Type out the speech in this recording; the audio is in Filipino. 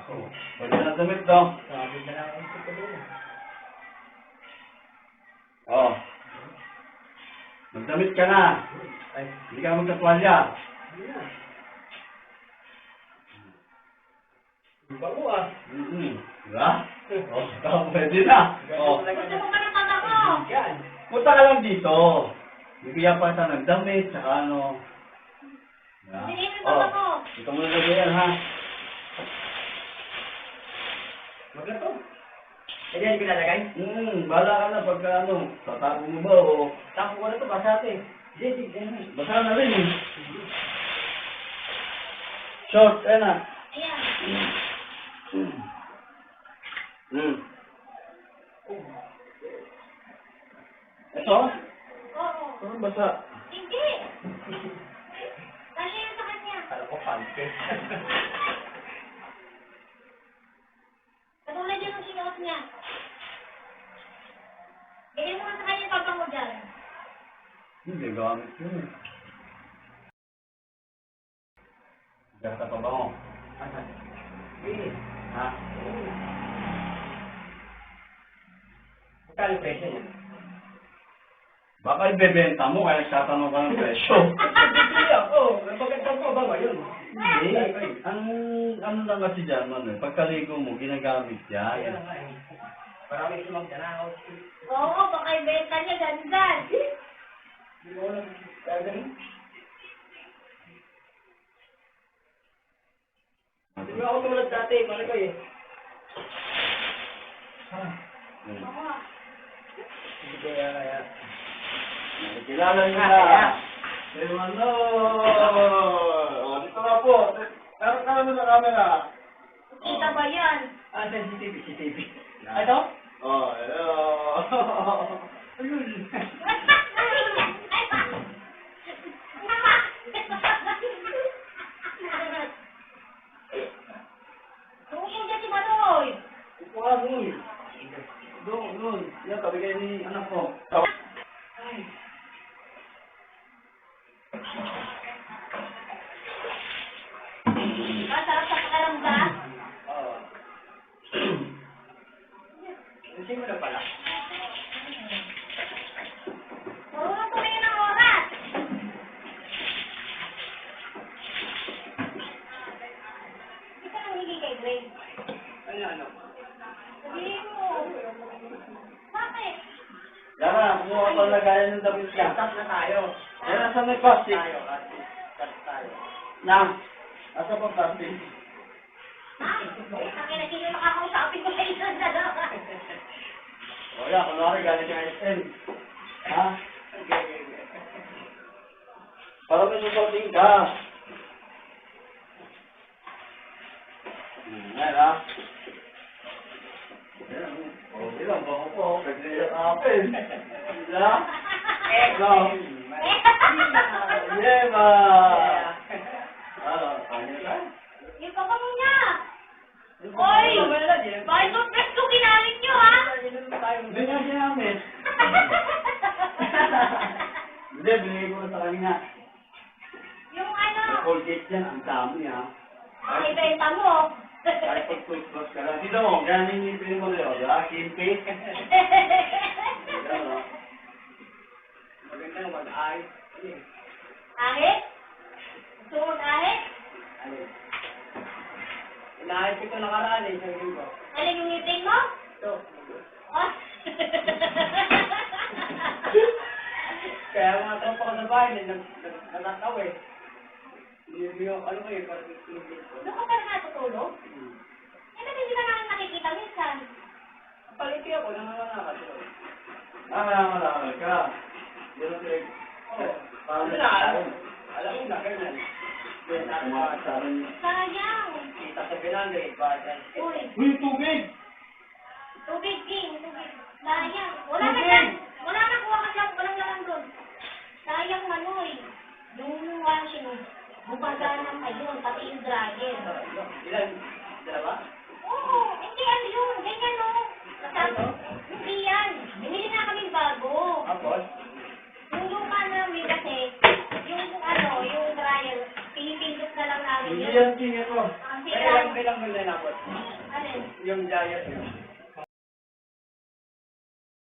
Pwede na damit daw. Sabi na lang ang pagkalunan. Oo. Magdamit ka na. Ay, Hindi ka magkatwalya. hindi na. Di ba ko ah? Diba? Oo, pwede na. Oo. Gusto mo pa ng mata ko? Yan. Punta ka lang dito. Bibigyan pa kita ng damit, saka ano. Yeah. Hindi mo yung mata ko. Ito mo na yan, ha? Wag na to. Eh, yan pinalagay? Bala ka na pagka ano. Tatago mo ba o... Tapo ko na to, basa ate. Hindi, Basa na rin eh. Short, eh na. Ayan. Ito? Oo. Ano basa? Hindi. Dali yun sa kanya. Alam ko, pante. Katulad yun ang sinuot niya. Bigyan mo na sa kanya papa mo dyan. Hindi, gamit yun eh. Gata pa ba mo? Asan? Eh, Ha? magkano presyo niya? Baka ibebenta mo kaya nagtatanong ka ng presyo. Bibili ako. Napagandang ko ba ba yun? Hindi. Ang ano lang kasi dyan, ano, pagkaligo mo, ginagamit Kaya yan. na nga eh. Marami sumang tanakaw. Oo, baka ibenta niya ganyan. Hindi mo lang. Kaya ganun. Hindi mo ako tulad dati. Paano ko eh? Oo. Hindi kaya. Kilala niyo na. Pero ano? O, dito na po. Meron ka naman sa camera. Kita ba yan? Ah, CCTV. Ito? Oh, hello. Ayun. Tumingin ka si Manoy. Kukuha mo eh. Doon. Yan, kabigay ni anak ko. Masarap sa pakaramdam. Oo. Kasi mo na pala. Marunong tumingin ng oras. Hindi ka nang higing kay Grace. Ano? Sabihin mo. Bakit? Yara, kumuha pa lagayan ng damit niya. Cut na tayo. Yan, nasa may plastic. Cut tayo. Na, nasa pa plastic. Ha? Sakin na sino nakakausapin ko sa isang dalawa. O yan, kunwari galing yung SM. Ha? Para may susuting ka. Yan ha. O, ilang bako po. Pwede na kapin. Diba? No. Yema. Ano, kanya ka? Yung papa mo niya. Oy! Bakit yung presto ginamit niyo, ha? Hindi nga ginamit. Hindi, binigay ko na sa kanya. Yung ano, Colgate yan, ang dami ha. ang ibenta mo. Kahit pag-toothbrush ka lang. Dito mo, ganing nipin mo rin. Diba? Kimpi. Yan o. Maganda naman, ay. Ahit? Gusto mo ahit? Inaayos ko nakaraan eh, isang linggo. Alin yung ngipin mo? Ito. Oh. Kaya mga tropa ko sa bahay, nagtataw eh. Hindi yung, ano ko eh, parang hindi ko. Doon ka pa na natutulog? Eh, ba't hindi ka namin nakikita minsan? Paliti ako, nanganganak ko. Malakal ka. Yan ang pinag... Oo. Parang Ano na, alam mo na, ganyan. kumakasaran. Sayang. Kita sa Pinangre, bayan. Uy, Uy, tubig! tubig, King. Tubig. Sayang. Wala na yan. Wala na, kuha ka lang. Walang laman doon. Sayang, Manoy. Yung washing, bumagana pa yun, pati yung dryer. Ilan? Dalawa? Oo, hindi ano yun. Ganyan o. Hindi yan. Binili na kami bago. Tapos? Yung lupa namin kasi, yung ano, yung dryer, pinipindot na lang namin Hindi yun. yan, king ito. Ang Kailan sira. na inabot. Alin? Yung diet yun.